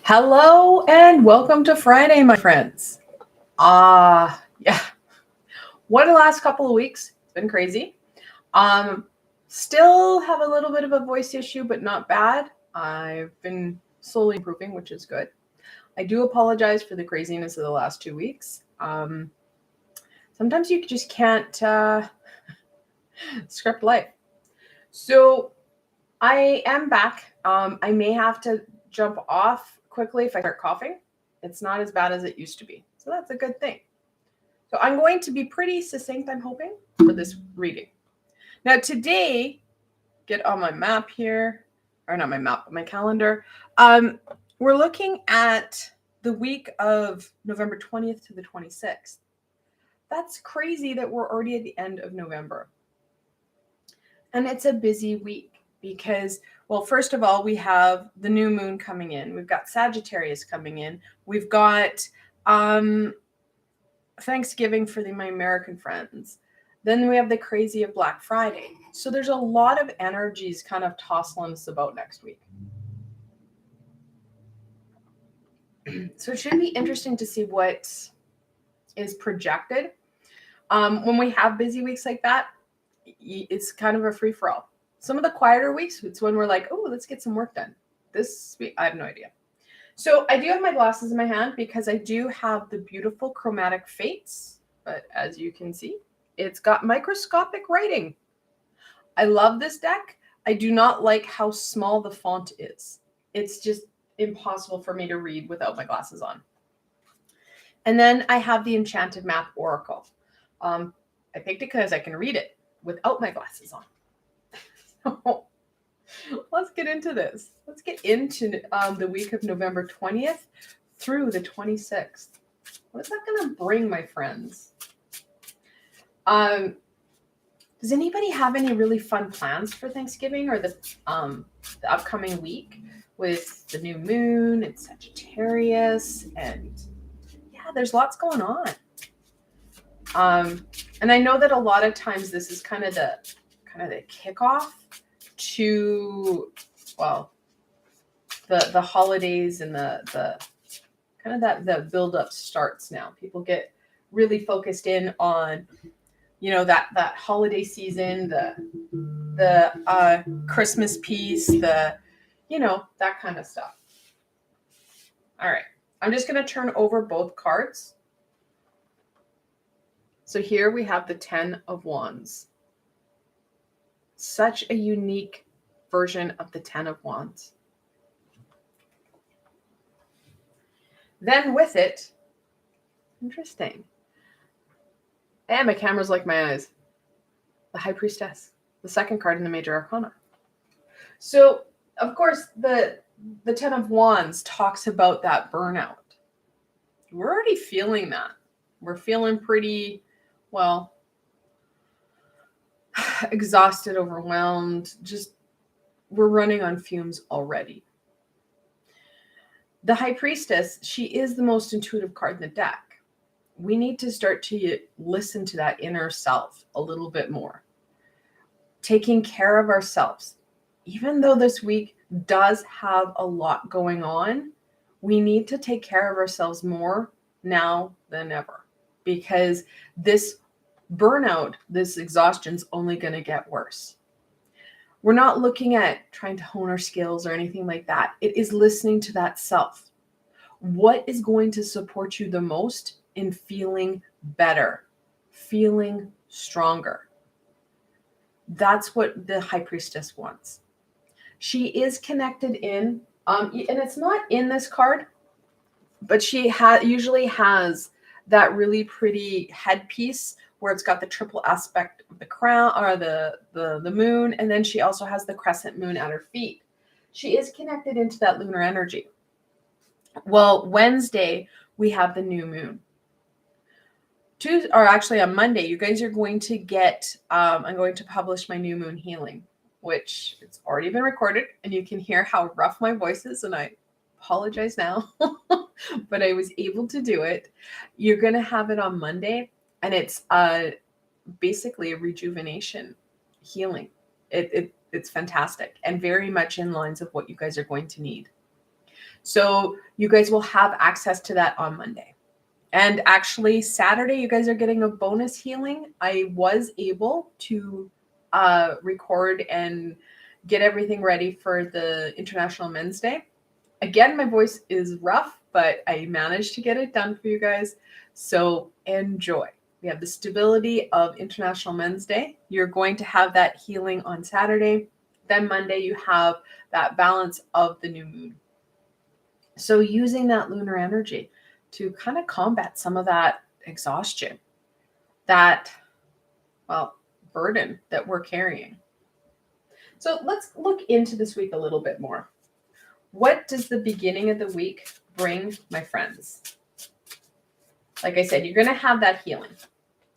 Hello and welcome to Friday, my friends. Yeah. What the last couple of weeks? It's been crazy. Still have a little bit of a voice issue, but not bad. I've been slowly improving, which is good. I do apologize for the craziness of the last 2 weeks. Sometimes you just can't script life. So I am back. I may have to jump off quickly if I start coughing. It's not as bad as it used to be. So that's a good thing. So I'm going to be pretty succinct, I'm hoping, for this reading. Now today, get on my map here, or not my map, but my calendar. We're looking at the week of November 20th to the 26th. That's crazy that we're already at the end of November. And it's a busy week because, well, first of all, we have the new moon coming in. We've got Sagittarius coming in. We've got Thanksgiving for my American friends. Then we have the crazy of Black Friday. So there's a lot of energies kind of tossing us about next week. So it should be interesting to see what is projected. When we have busy weeks like that, it's kind of a free-for-all. Some of the quieter weeks, it's when we're like, oh, let's get some work done. This week, I have no idea. So I do have my glasses in my hand because I do have the beautiful Chromatic Fates. But as you can see, it's got microscopic writing. I love this deck. I do not like how small the font is. It's just impossible for me to read without my glasses on. And then I have the Enchanted Map Oracle. I picked it because I can read it without my glasses on. So let's get into this. Let's get into the week of November 20th through the 26th. What is that going to bring, my friends? Does anybody have any really fun plans for Thanksgiving or the upcoming week with the new moon and Sagittarius? And yeah, there's lots going on. And I know that a lot of times this is kind of the kickoff to, well, the holidays and the kind of that build up starts now. People get really focused in on, that holiday season, the Christmas piece, that kind of stuff. All right, I'm just going to turn over both cards. So here we have the 10 of Wands. Such a unique version of the 10 of Wands. Then with it, interesting. And my camera's like my eyes. The High Priestess, the second card in the Major Arcana. So, of course, the 10 of Wands talks about that burnout. We're already feeling that. We're feeling pretty, well, exhausted, overwhelmed, just we're running on fumes already. The High Priestess, she is the most intuitive card in the deck. We need to start to listen to that inner self a little bit more. Taking care of ourselves. Even though this week does have a lot going on, we need to take care of ourselves more now than ever, because this burnout, this exhaustion is only going to get worse. We're not looking at trying to hone our skills or anything like that. It is listening to that self. What is going to support you the most in feeling better, feeling stronger? That's what the High Priestess wants. She is connected in, and it's not in this card, but she usually has that really pretty headpiece where it's got the triple aspect of the crown or the moon, and then she also has the crescent moon at her feet. She is connected into that lunar energy. Well, Wednesday we have the new moon. On Monday, you guys are going to get, I'm going to publish my new moon healing, which it's already been recorded, and you can hear how rough my voice is, and I apologize now, but I was able to do it. You're going to have it on Monday, and it's basically a rejuvenation healing. It's fantastic and very much in lines of what you guys are going to need. So you guys will have access to that on Monday. And actually, Saturday, you guys are getting a bonus healing. I was able to record and get everything ready for the International Men's Day. Again, my voice is rough, but I managed to get it done for you guys. So enjoy. We have the stability of International Men's Day. You're going to have that healing on Saturday. Then Monday, you have that balance of the new moon. So using that lunar energy to kind of combat some of that exhaustion, that, well, burden that we're carrying. So let's look into this week a little bit more. What does the beginning of the week bring, my friends? Like I said, you're going to have that healing.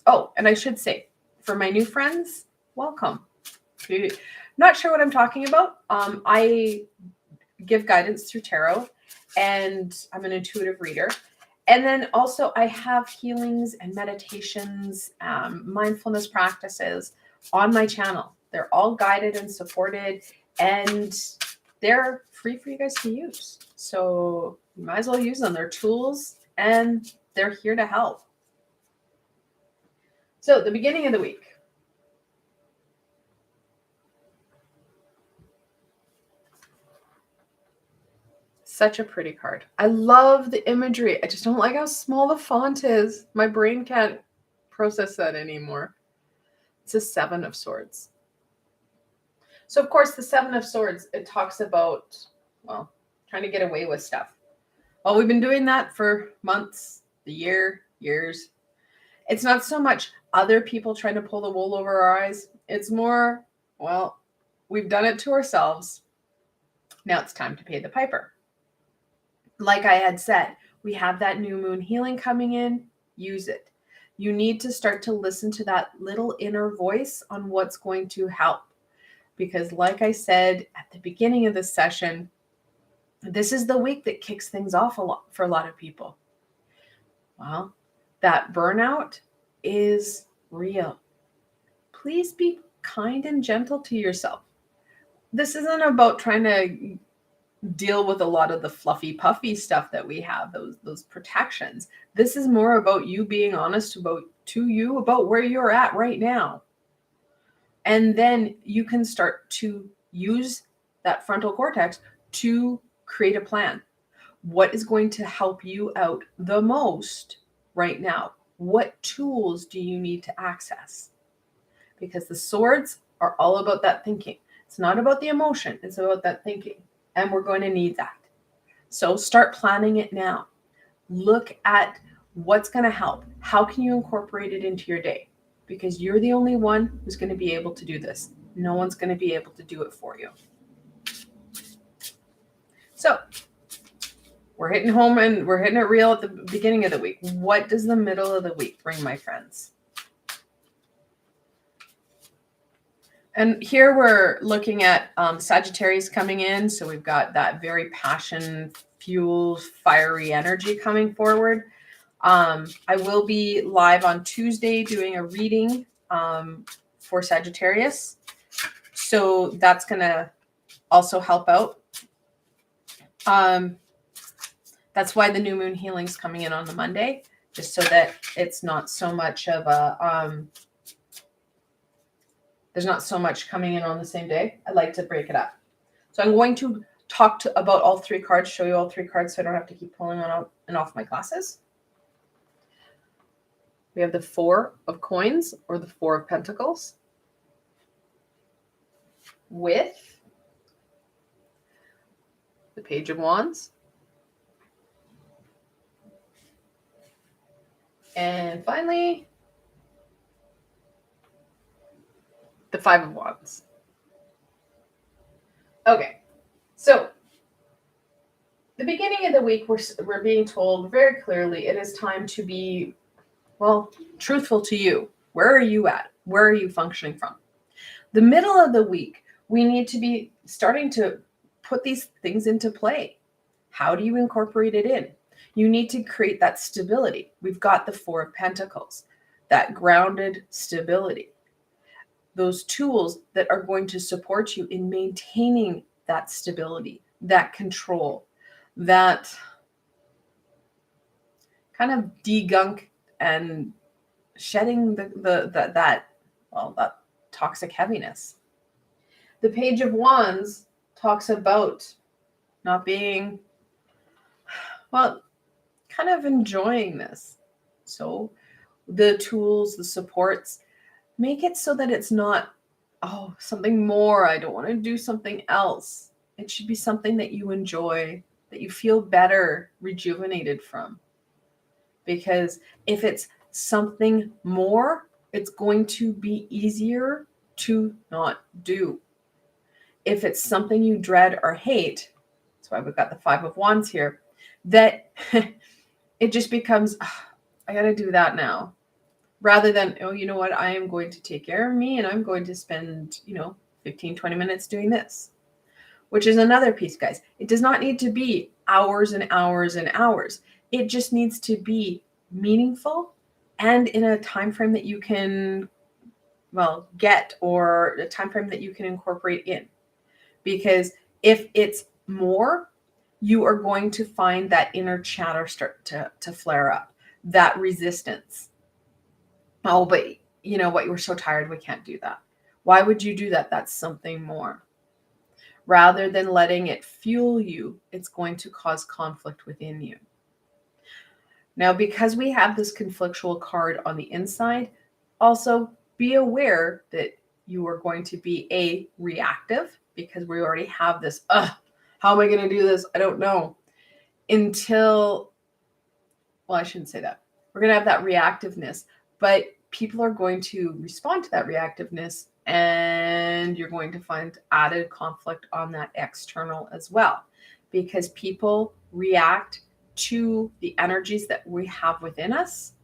Oh, and I should say, for my new friends, welcome. If you're not sure what I'm talking about, I give guidance through tarot, and I'm an intuitive reader. And then also I have healings and meditations, mindfulness practices on my channel. They're all guided and supported, and they're free for you guys to use. So you might as well use them. They're tools and they're here to help. So the beginning of the week. Such a pretty card. I love the imagery. I just don't like how small the font is. My brain can't process that anymore. It's a 7 of Swords. So, of course, the 7 of Swords, it talks about, well, trying to get away with stuff. Well, we've been doing that for months, the year, years. It's not so much other people trying to pull the wool over our eyes. It's more, well, we've done it to ourselves. Now it's time to pay the piper. Like I had said, we have that new moon healing coming in. Use it. You need to start to listen to that little inner voice on what's going to help. Because like I said at the beginning of this session, this is the week that kicks things off a lot for a lot of people. Well, that burnout is real. Please be kind and gentle to yourself. This isn't about trying to deal with a lot of the fluffy puffy stuff that we have, those protections. This is more about you being honest about where you're at right now. And then you can start to use that frontal cortex to create a plan. What is going to help you out the most right now? What tools do you need to access? Because the swords are all about that thinking. It's not about the emotion. It's about that thinking. And we're going to need that. So start planning it now. Look at what's going to help. How can you incorporate it into your day? Because you're the only one who's going to be able to do this. No one's going to be able to do it for you. So we're hitting home and we're hitting it real at the beginning of the week. What does the middle of the week bring, my friends? And here we're looking at Sagittarius coming in. So we've got that very passion-fueled, fiery energy coming forward. I will be live on Tuesday doing a reading for Sagittarius. So that's going to also help out. That's why the new moon healing is coming in on the Monday, just so that it's not so much of a, there's not so much coming in on the same day. I like to break it up. So I'm going to talk about all 3 cards, show you all 3 cards so I don't have to keep pulling on and off my glasses. We have the 4 of Coins, or the 4 of Pentacles, with the Page of Wands, and finally the 5 of Wands. Okay, so the beginning of the week, we're being told very clearly it is time to be, well, truthful to you. Where are you at? Where are you functioning from? The middle of the week, we need to be starting to put these things into play. How do you incorporate it in? You need to create that stability. We've got the 4 of Pentacles, that grounded stability. Those tools that are going to support you in maintaining that stability, that control, that kind of degunk and shedding that toxic heaviness. The Page of Wands talks about not being, well, kind of enjoying this. So the tools, the supports, make it so that it's not, oh, something more. I don't want to do something else. It should be something that you enjoy, that you feel better, rejuvenated from. Because if it's something more, it's going to be easier to not do. If it's something you dread or hate, that's why we've got the Five of Wands here, that it just becomes, oh, I got to do that now. Rather than, oh, you know what, I am going to take care of me and I'm going to spend, 15, 20 minutes doing this, which is another piece, guys. It does not need to be hours and hours and hours. It just needs to be meaningful and in a time frame that you can, get, or a time frame that you can incorporate in. Because if it's more, you are going to find that inner chatter start to flare up, that resistance. Oh, but you know what? You were so tired. We can't do that. Why would you do that? That's something more. Rather than letting it fuel you, it's going to cause conflict within you. Now, because we have this conflictual card on the inside, also be aware that you are going to be reactive, because we already have this, how am I going to do this? I don't know. I shouldn't say that. We're going to have that reactiveness, but people are going to respond to that reactiveness, and you're going to find added conflict on that external as well, because people react to the energies that we have within us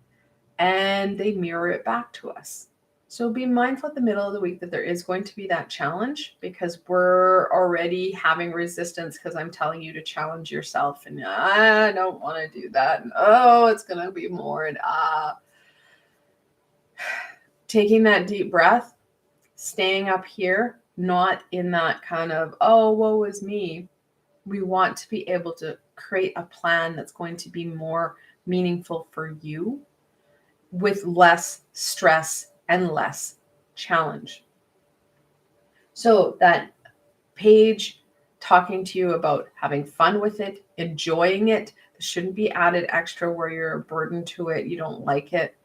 and they mirror it back to us. So be mindful at the middle of the week that there is going to be that challenge, because we're already having resistance because I'm telling you to challenge yourself and I don't want to do that. And it's going to be more. And taking that deep breath, staying up here, not in that kind of, woe is me. We want to be able to create a plan that's going to be more meaningful for you, with less stress and less challenge. So that page talking to you about having fun with it, enjoying it. There shouldn't be added extra where you're a burden to it. You don't like it.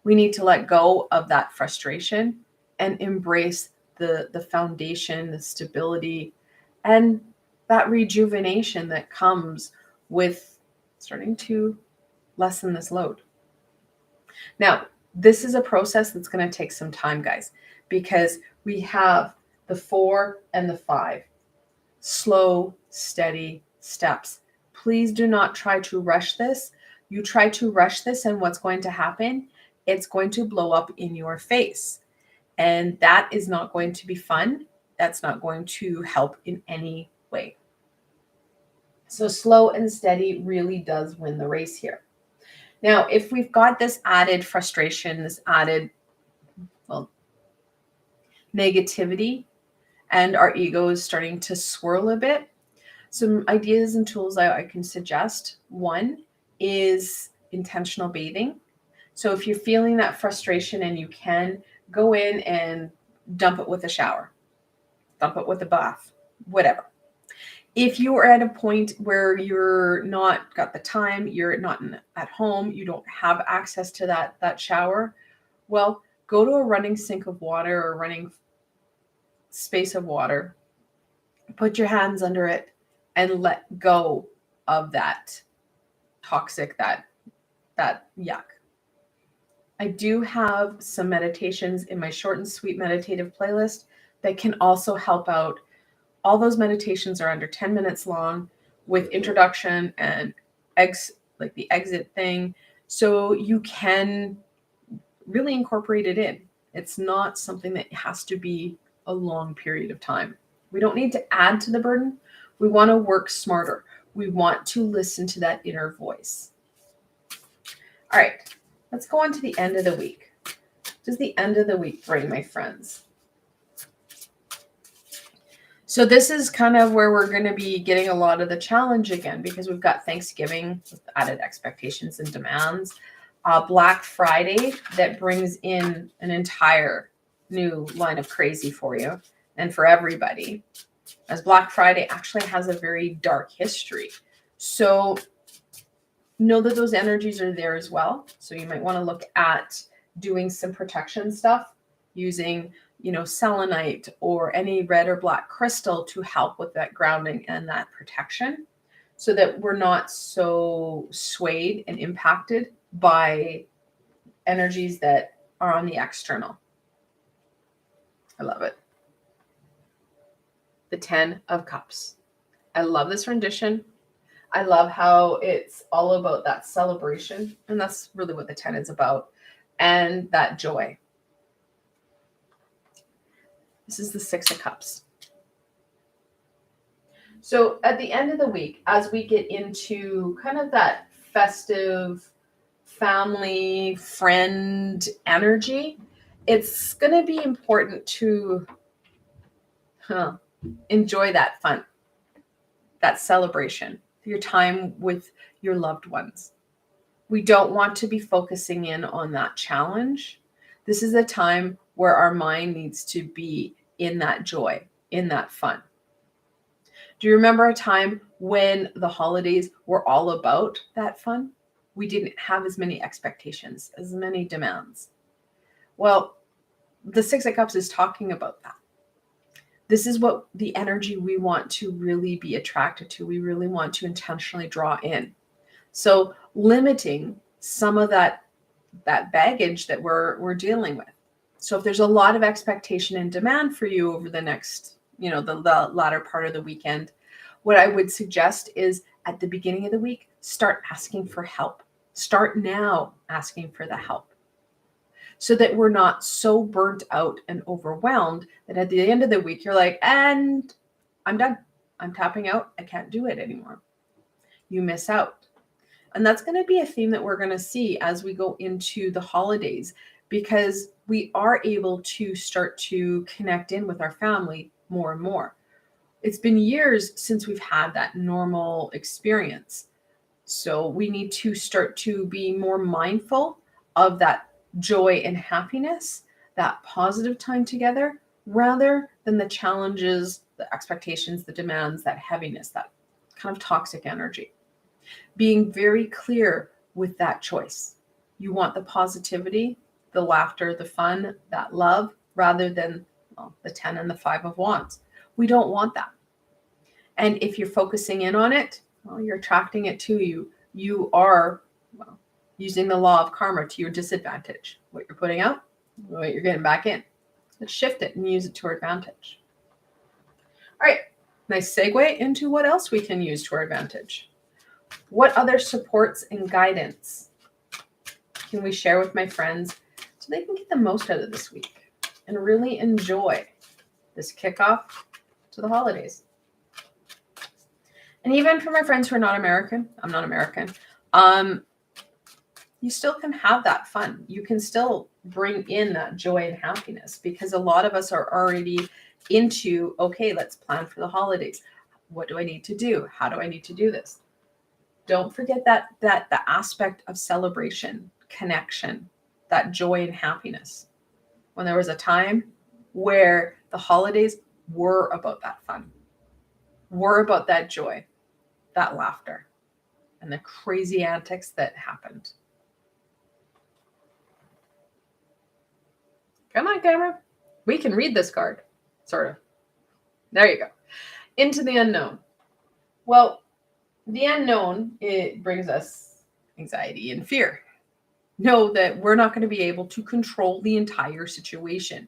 We need to let go of that frustration and embrace the foundation, the stability, and that rejuvenation that comes with starting to lessen this load. Now, this is a process that's going to take some time, guys, because we have the 4 and the 5. Slow, steady steps. Please do not try to rush this. You try to rush this, and what's going to happen? It's going to blow up in your face. And that is not going to be fun. That's not going to help in any way. So slow and steady really does win the race here. Now, if we've got this added frustration, this added, negativity, and our ego is starting to swirl a bit, some ideas and tools I can suggest. One is intentional bathing. So if you're feeling that frustration, and you can go in and dump it with a shower, dump it with a bath, whatever. If you are at a point where you're not got the time, you're not at home, you don't have access to that shower, well, go to a running sink of water or running space of water, put your hands under it, and let go of that toxic, that yuck. I do have some meditations in my short and sweet meditative playlist that can also help out. All those meditations are under 10 minutes long, with introduction and the exit thing. So you can really incorporate it in. It's not something that has to be a long period of time. We don't need to add to the burden. We want to work smarter. We want to listen to that inner voice. All right, let's go on to the end of the week. What does the end of the week bring, my friends? So this is kind of where we're going to be getting a lot of the challenge again, because we've got Thanksgiving with added expectations and demands. Black Friday that brings in an entire new line of crazy for you and for everybody, as Black Friday actually has a very dark history. So know that those energies are there as well. So you might want to look at doing some protection stuff using, selenite or any red or black crystal to help with that grounding and that protection, so that we're not so swayed and impacted by energies that are on the external. I love it. The 10 of Cups. I love this rendition. I love how it's all about that celebration, and that's really what the 10 is about, and that joy. This is the 6 of Cups. So at the end of the week, as we get into kind of that festive family, friend energy, it's going to be important to enjoy that fun, that celebration, your time with your loved ones. We don't want to be focusing in on that challenge. This is a time where our mind needs to be in that joy, in that fun. Do you remember a time when the holidays were all about that fun? We didn't have as many expectations, as many demands. Well, the 6 of Cups is talking about that. This is what the energy we want to really be attracted to. We really want to intentionally draw in. So limiting some of that baggage that we're dealing with. So if there's a lot of expectation and demand for you over the next, the latter part of the weekend, what I would suggest is at the beginning of the week, start asking for help. Start now asking for the help, so that we're not so burnt out and overwhelmed that at the end of the week, you're like, and I'm done. I'm tapping out. I can't do it anymore. You miss out. And that's going to be a theme that we're going to see as we go into the holidays, because we are able to start to connect in with our family more and more. It's been years since we've had that normal experience. So we need to start to be more mindful of that joy and happiness, that positive time together, rather than the challenges, the expectations, the demands, that heaviness, that kind of toxic energy. Being very clear with that choice. You want the positivity, the laughter, the fun, that love, rather than the 10 and the 5 of Wands. We don't want that. And if you're focusing in on it, you're attracting it to you. You are using the law of karma to your disadvantage. What you're putting out, what you're getting back in. Let's shift it and use it to our advantage. All right, nice segue into what else we can use to our advantage. What other supports and guidance can we share with my friends so they can get the most out of this week and really enjoy this kickoff to the holidays? And even for my friends who are not American, I'm not American, you still can have that fun. You can still bring in that joy and happiness, because a lot of us are already into, okay, let's plan for the holidays. What do I need to do? How do I need to do this? Don't forget that the aspect of celebration, connection, that joy and happiness. When there was a time where the holidays were about that fun, were about that joy, that laughter, and the crazy antics that happened. Come on, camera. We can read this card, sort of. There you go. Into the unknown. Well, the unknown, it brings us anxiety and fear. Know that we're not going to be able to control the entire situation.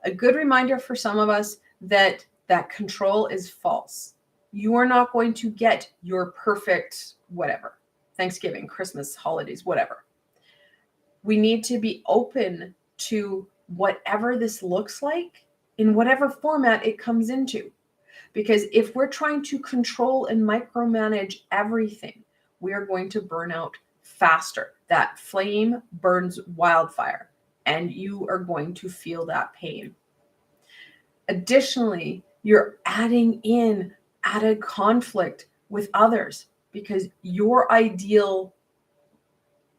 A good reminder for some of us that control is false. You are not going to get your perfect whatever. Thanksgiving, Christmas, holidays, whatever. We need to be open to whatever this looks like in whatever format it comes into. Because if we're trying to control and micromanage everything, we are going to burn out faster. That flame burns wildfire, and you are going to feel that pain. Additionally, You're adding in added conflict with others because your ideal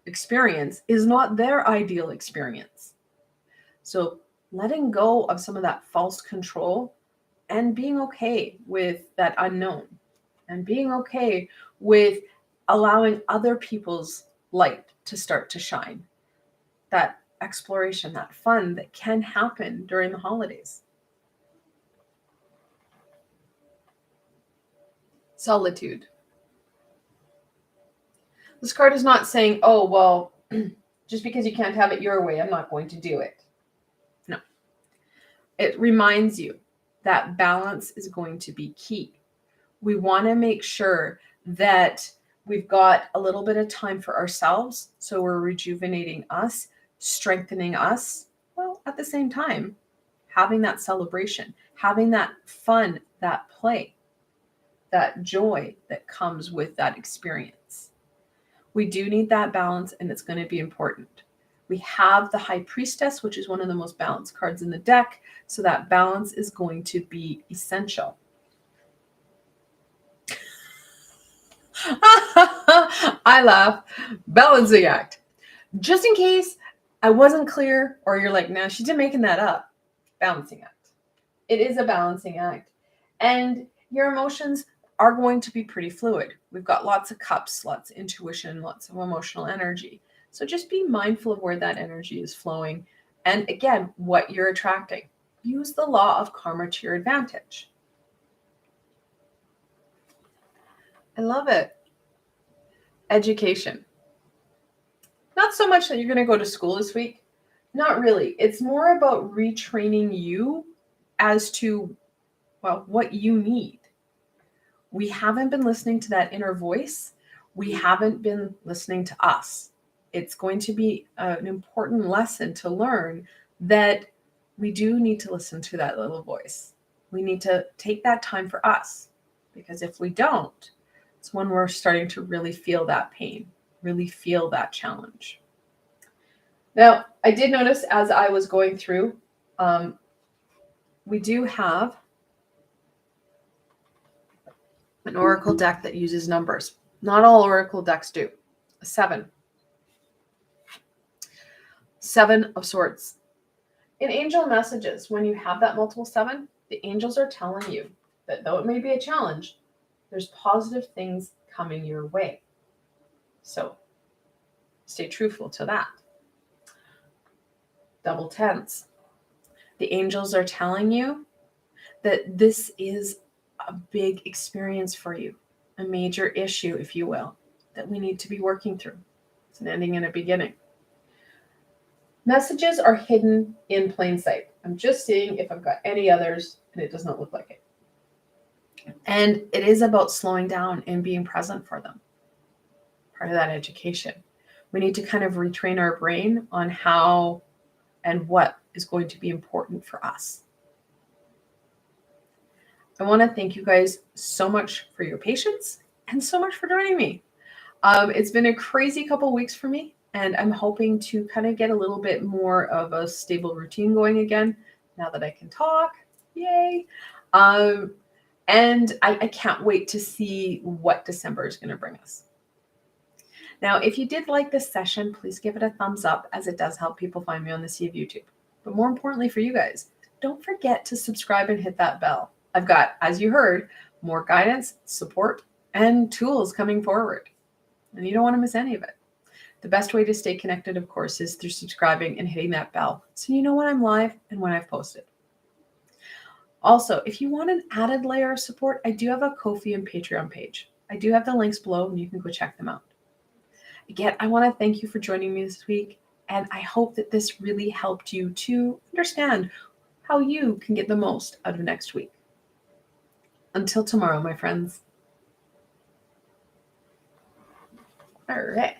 experience is not their ideal experience. So letting go of some of that false control and being okay with that unknown and being okay with allowing other people's light to start to shine. That exploration, that fun that can happen during the holidays. Solitude. This card is not saying, oh, well, just because you can't have it your way, I'm not going to do it. No. It reminds you that balance is going to be key. We want to make sure that we've got a little bit of time for ourselves. So we're rejuvenating us, strengthening us, well, at the same time, having that celebration, having that fun, that play, that joy that comes with that experience. We do need that balance, and it's going to be important. We have the High Priestess, which is one of the most balanced cards in the deck. So that balance is going to be essential. I laugh. Balancing act. Just in case I wasn't clear, or you're like, nah, she's just making that up. Balancing act. It is a balancing act. And your emotions are going to be pretty fluid. We've got lots of cups, lots of intuition, lots of emotional energy. So just be mindful of where that energy is flowing. And again, what you're attracting. Use the law of karma to your advantage. I love it. Education. Not so much that you're going to go to school this week. Not really. It's more about retraining you as to, well, what you need. We haven't been listening to that inner voice. We haven't been listening to us. It's going to be an important lesson to learn that we do need to listen to that little voice. We need to take that time for us, because if we don't, it's when we're starting to really feel that pain, really feel that challenge. Now, I did notice as I was going through, we do have an oracle deck that uses numbers. Not all oracle decks do. 7. 7 of Swords. In angel messages, when you have that multiple 7, the angels are telling you that though it may be a challenge, there's positive things coming your way. So stay truthful to that. Double 10s. The angels are telling you that this is a big experience for you, a major issue, if you will, that we need to be working through. It's an ending and a beginning. Messages are hidden in plain sight. I'm just seeing if I've got any others, and it does not look like it. And it is about slowing down and being present for them. Part of that education. We need to kind of retrain our brain on how and what is going to be important for us. I want to thank you guys so much for your patience and so much for joining me. It's been a crazy couple weeks for me, and I'm hoping to kind of get a little bit more of a stable routine going again now that I can talk. Yay. And I can't wait to see what December is going to bring us. Now, if you did like this session, please give it a thumbs up, as it does help people find me on the sea of YouTube. But more importantly for you guys, don't forget to subscribe and hit that bell. I've got, as you heard, more guidance, support, and tools coming forward. And you don't want to miss any of it. The best way to stay connected, of course, is through subscribing and hitting that bell, so you know when I'm live and when I've posted. Also, if you want an added layer of support, I do have a Ko-fi and Patreon page. I do have the links below, and you can go check them out. Again, I want to thank you for joining me this week, and I hope that this really helped you to understand how you can get the most out of next week. Until tomorrow, my friends. All right.